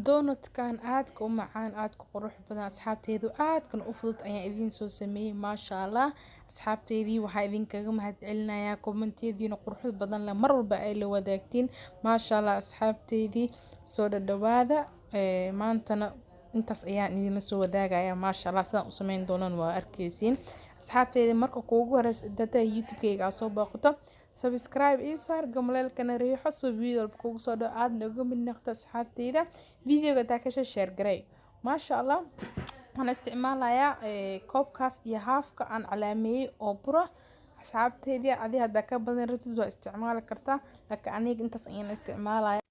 donut-kan aadka u macaan aadka qurux badan asxaabteedu aadkan u fudud ayaan idin soo sameeyay maasha Allah asxaabteedii waxaa idinkaga mahadcelinayaa comment-yadiina quruxda badan leh mar walba ay la wadaagtiin maasha Allah asxaabteedii soo dhawaada maantana intaas ayaan idin soo wadaagayaa maasha Allah sidaan u sameyn doonaan waa arkeysiin asxaabteedii marka kuugu horeysa dada YouTube-kayga soo booqato subscribe isaar gamaleelkana riixo soo video kuugu soo dhaw aad nooga mid noqdo asxaabteeda videoga taa ka share garay maasha Allah waxaan isticmaalayaa koobkaas iyo haafka aan calaameeyay oo bura asxaabteedii adii hadda ka badan rabtid waa isticmaali kartaa laakiin aniga intaas ayaan isticmaalayaa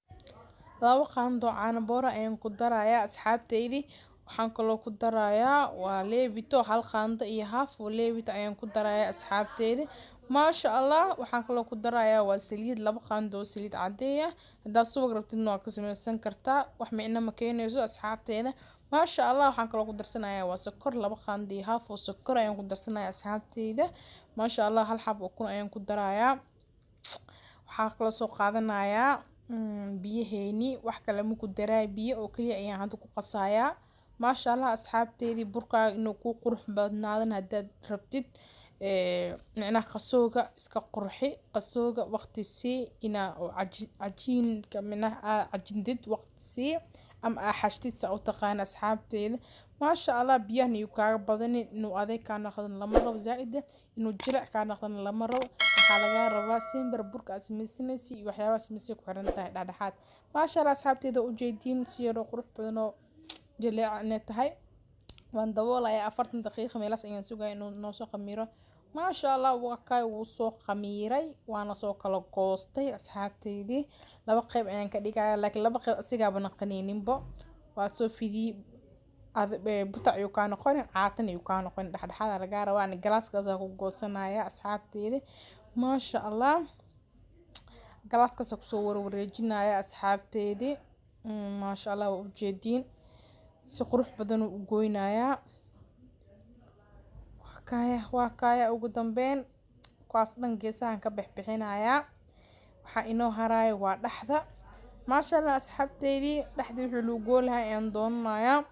laba qaando caano boora ayaan ku darayaa asxaabteedii waxaan kaloo ku darayaa waa leebito hal qaando iyo haaf oo leebito ayaan ku darayaa asxaabteedii maasha Allah waxaan kaloo ku darayaa waa saliid laba qaando oo saliid cadeeya hadaa subag rabtidna waa ka samaysan kartaa wax micno ma keenayso asxaabteeda maasha Allah waxaan kaloo ku darsanayaa waa sokor laba qaando iyo haaf oo sokor ayaan ku darsanayaa asxaabteeda maasha Allah hal xabo ukun ayaan ku darayaa waxaan kaloo soo qaadanayaa biyaheeni wax kale ma ku daraa biyo oo kaliya ayaan hadda ku qasayaa maasha Allah asxaabteedii burkaaga inuu ku qurux badnaadana hadaad rabtid micnaha qasooga iska qurxi qasooga waqti sii ina cajiinka micnaha cajindid waqti sii ama xashtid sa u taqaan asxaabteeda maasha Allah biyahan iyo kaaga badan inuu adeeg ka noqdan lama rabo zaid inuu jilic ka noqdan lama rabo waxa laga rabaa simbar burka asmiisinaysi iyo waxyaabaha asmiisay ku xiran tahay dhadhaxaad maasha Allah asxaabteeda u jeedin si yar qurux badan oo jilic tahay waan daboolayaa 40 daqiiqo meelaas ayaan sugaa inuu noo soo qamiro maasha Allah waa wuu soo qamiiray waana soo kala goostay asxaabteedii laba qayb ayaan ka dhigayaa laakiin laba qayb asigaaba naqaniininba waa soo fidii butac iyo ka noqon caatan iyo ka noqon dhaxdhaxada laga rabaa in galaaskaas ku goosanaya asxaabteedii maasha Allah galaaskaas ku soo wareejinaya asxaabteedii maasha Allah u jeedin si qurux badan u gooynayaa waa kaya ugu dambeyn kuwaas dhan geesahan ka bixinayaa waxa inoo harayo waa dhaxda maasha Allah asxaabteedii dhaxdii wuxuu loo goolahay aan doonayaa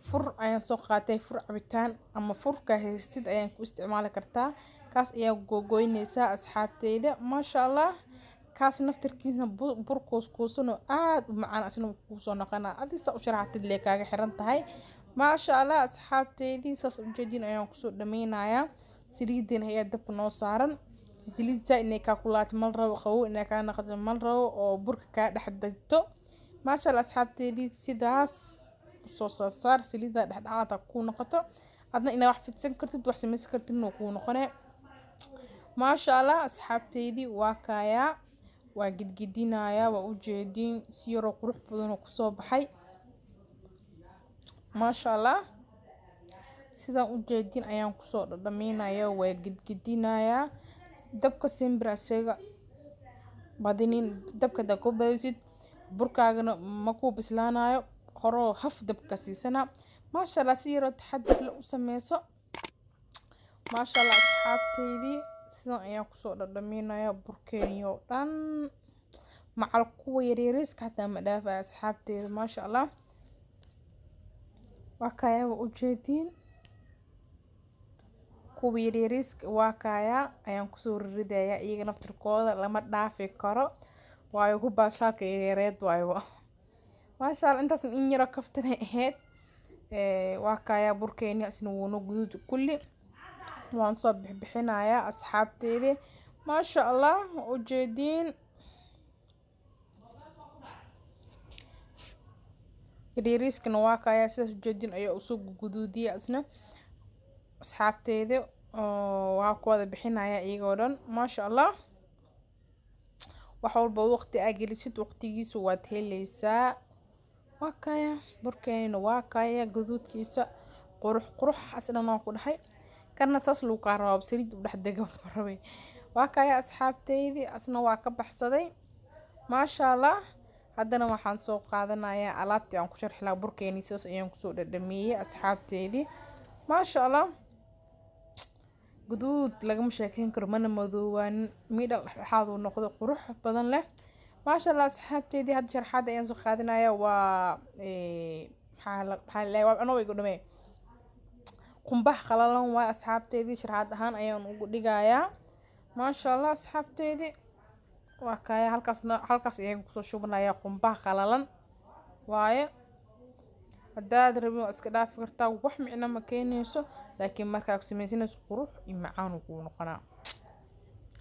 fur ayaan soo qaatay fur cabitaan ama furka haystid ayaan ku isticmaali kartaa kaas ayaa googoynaysa asxaabteeda maasha Allah kaas naftirkiisa burkoos kuusano aad u macaan asna ku soo noqona adisa u sharaxtid lee kaaga xiran tahay maasha Allah asxaabteedii saas u jeedin ayaan ku soo dhameynayaa saliidina ayaa dabka noo saaran saliidda inay ka kulaato mal rabo qabow inay ka noqoto mal rabo oo burka ka dhaxdagto maasha Allah asxaabteedii sidaas soo saar saliidda dhaxdhacada ku noqoto adna inaa wax fidsan kartid wax samaysan kartid inuu ku noqonay maasha Allah asxaabteedii waa kaya waa gidgidinayaa waa u jeedin si yar qurux badan oo ku soo baxay maasha Allah sidaan u jeedin ayaan ku soo dhadhaminayaa waa gidgidinayaa dabka simbra isaga badinin dabka da ku baysid burkaagana ma ku bislaanayo horo haf dabka siisana maasha Allah si yar taxaddar la u sameeyso maasha Allah asxaabteedii sidaan ayaan ku soo dhadhaminayaa burkeeniyo dhan macal kuwa yaryariska hataa ma dhaafa asxaabteeda maasha Allah waa kaya u jeedin kuwa yaryariska waa kaya ayaan ku soo ridayaa iyaga naftirkooda lama dhaafi karo waayo ku baashalka yareed waayo maasha Allah intaas in yar kaftan ahayd waa kaya burkeeni asna wuu noo guduud kulli waan soo bixinayaa asxaabteedii maasha Allah u jeedin yaryariskana waa kaya sidaas u jeedin ayaa u soo guduudiyay asna asxaabteedii waa ku wada bixinayaa iyagoo dhan maasha Allah wax walba waqti aad gelisid waqtigiisu waad helaysaa waa kaya burkeena waa kaya guduudkiisa qurux asna waan ku dhahay kana saas loo ka rabo saliid u dhaxdaga rabay waa kaya asxaabteedii asna waa ka baxsaday maasha Allah haddana waxaan soo qaadanayaa alaabtii aan ku sharxi lahaa burkeeni sidaas ayaan ku soo dhadhamiyay asxaabteedii maasha Allah guduud lagama sheekeyn karo mana madoowaan midal dhaxaad uu noqdo qurux badan leh maasha allah asxaabteedii hadda sharxaadda ayaan soo qaadanayaa waa maxaa la waa anoo igu dhamee qumbaha qalalan waa asxaabteedii sharxaad ahaan ayaan ugu dhigayaa maasha allah asxaabteedii waa kaya halkaas ayaan kusoo shubanayaa qumbaha qalalan waaye haddaad rabin waa iska dhaafi kartaa wax micno ma keenayso laakiin markaa ku samaysanayso qurux iyo macaan kuu noqonaa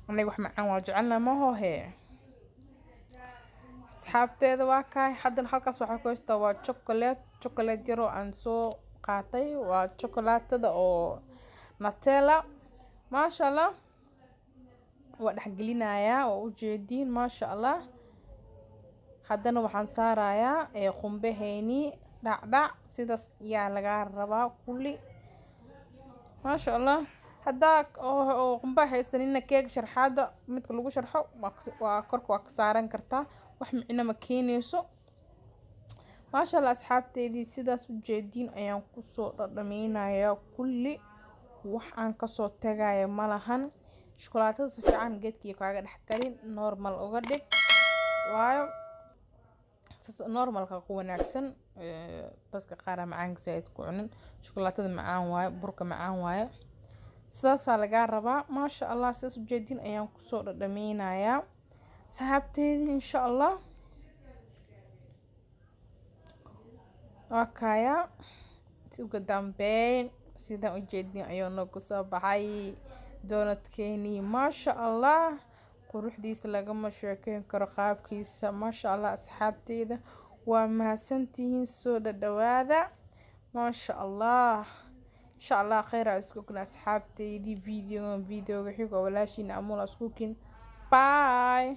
aniga wax macaan waa jecelnaa mahohe asxaabteeda waa kahay haddana halkaas waxaa ku haystaa waa chocolate yaroo aan soo qaatay waa chocolaatada oo Nutella maasha allah waa dhexgelinayaa oo ujeediin maasha allah haddana waxaan saarayaa qumbaheeni dhacdhac sidaas ayaa laga rabaa kulli maasha allah haddaa oo qumbaha haysanina keeg sharxaada midka lagu sharxo waa korka waa ka saaran kartaa wax micno ma keenayso maasha allah asxaabteedii sidaas ujeediin ayaan kusoo dhadhameynayaa kulli wax aan kasoo tagaya malahan shukulaatada si fiican geedkii kaaga dhex galin normal uga dhig waayo normalka ku wanaagsan dadka qaar macaanka saaid ku cunin shukulaatada macaan waaye burka macaan waaye sidaasaa lagaa rabaa maasha allah sidaas ujeediin ayaan kusoo dhadhameynayaa asxaabteedii insha allah wakaya si uga dambeyn sidaan ujeediin ayuu noogu soo baxay doonadkeenii maasha allah quruxdiisa lagama sheekeyn karo qaabkiisa maasha allah asxaabteeda waa mahadsantihiin soo dhadhawaada maasha allah insha allah khayr aan isku kuna asxaabteedii videoga xigo walaashiina amul askukin bye